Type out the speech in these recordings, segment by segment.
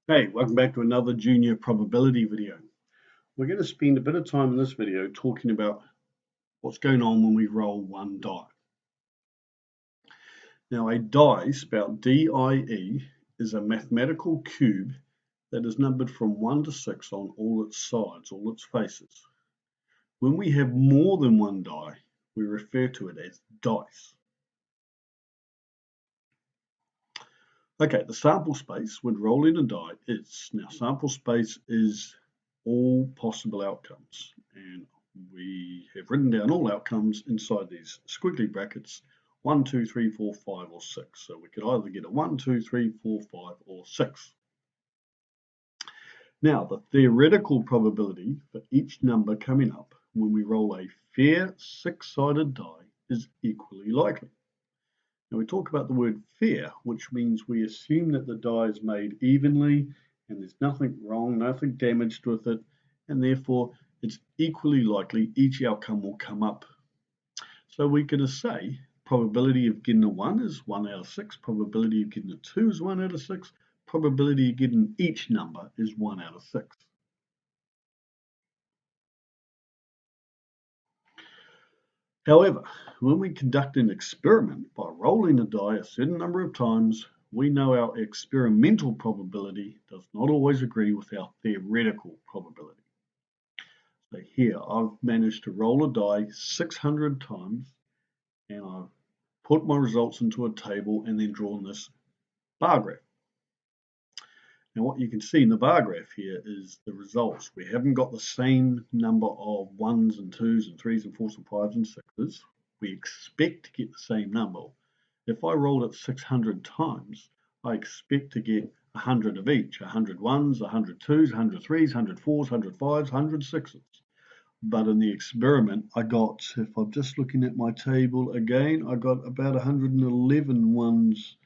Hey, welcome back to another junior probability video. We're going to spend a bit of time in this video talking about what's going on when we roll one die. Now, a die, spelled D-I-E, is a mathematical cube that is numbered from 1 to 6 on all its sides, all its faces. When we have more than one die, we refer to it as dice. Okay, the sample space when rolling a die is, now sample space is all possible outcomes, and we have written down all outcomes inside these squiggly brackets 1, 2, 3, 4, 5 or 6. So we could either get a 1, 2, 3, 4, 5 or 6. Now the theoretical probability for each number coming up when we roll a fair six-sided die is equally likely. Now we talk about the word fair, which means we assume that the die is made evenly and there's nothing wrong, nothing damaged with it, and therefore it's equally likely each outcome will come up. So we're going to say probability of getting a 1 is 1 out of 6, probability of getting a 2 is 1 out of 6, probability of getting each number is 1 out of 6. However, when we conduct an experiment by rolling a die a certain number of times, we know our experimental probability does not always agree with our theoretical probability. So here I've managed to roll a die 600 times and I've put my results into a table and then drawn this bar graph. Now what you can see in the bar graph here is the results. We haven't got the same number of 1s and 2s and 3s and 4s and 5s and 6s. We expect to get the same number. If I rolled it 600 times, I expect to get 100 of each, 100 1s, 100 2s, 100 3s, 100 4s, 100 5s, 100 6s. But in the experiment, I got, if I'm just looking at my table again, I got about 111 ones.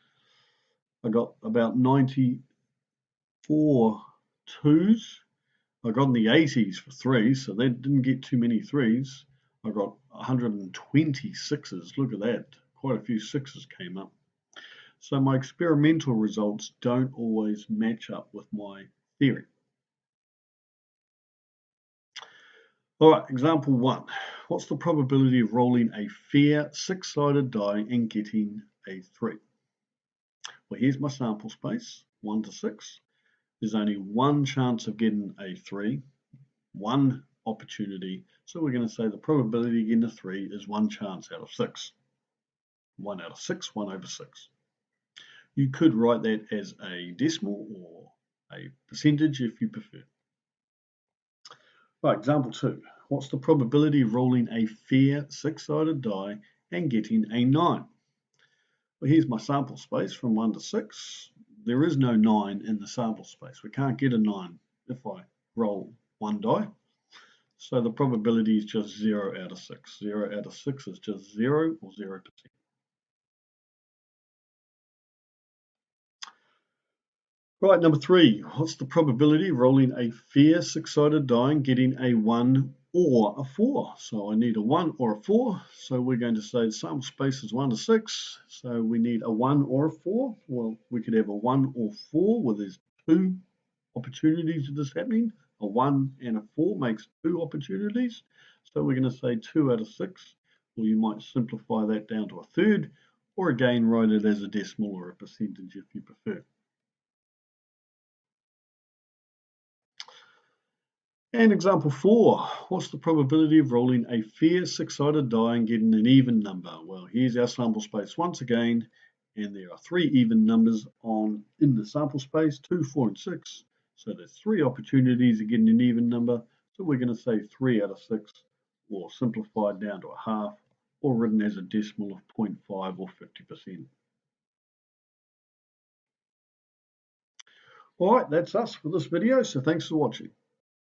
I got about 94 2s. I got in the 80s for 3s, so they didn't get too many 3s. I got 120 6s. Look at that. Quite a few 6s came up. So my experimental results don't always match up with my theory. All right, example 1. What's the probability of rolling a fair six-sided die and getting a 3? Well, here's my sample space, 1 to 6. There's only one chance of getting a 3, one opportunity. So we're going to say the probability of getting a 3 is 1 chance out of 6. 1 out of 6, 1 over 6. You could write that as a decimal or a percentage if you prefer. Right, example 2. What's the probability of rolling a fair six-sided die and getting a 9? Well, here's my sample space from 1 to 6. There is no 9 in the sample space. We can't get a 9 if I roll one die. So the probability is just 0 out of 6. 0 out of 6 is just 0 or 0%. Right, number 3. What's the probability of rolling a fair six-sided die and getting a 1 or a 4? So I need a 1 or a 4. So we're going to say the sample space is 1 to 6. So we need a 1 or a 4. Well, we could have a 1 or 4 where there's 2 opportunities of this happening. A 1 and a 4 makes 2 opportunities. So we're going to say 2 out of 6. Or you might simplify that down to a third. Or again, write it as a decimal or a percentage if you prefer. And example 4, what's the probability of rolling a fair six-sided die and getting an even number? Well, here's our sample space once again, and there are 3 even numbers in the sample space, 2, 4, and 6. So there's 3 opportunities of getting an even number. So we're going to say 3 out of 6, or simplified down to a half, or written as a decimal of 0.5 or 50%. All right, that's us for this video, so thanks for watching.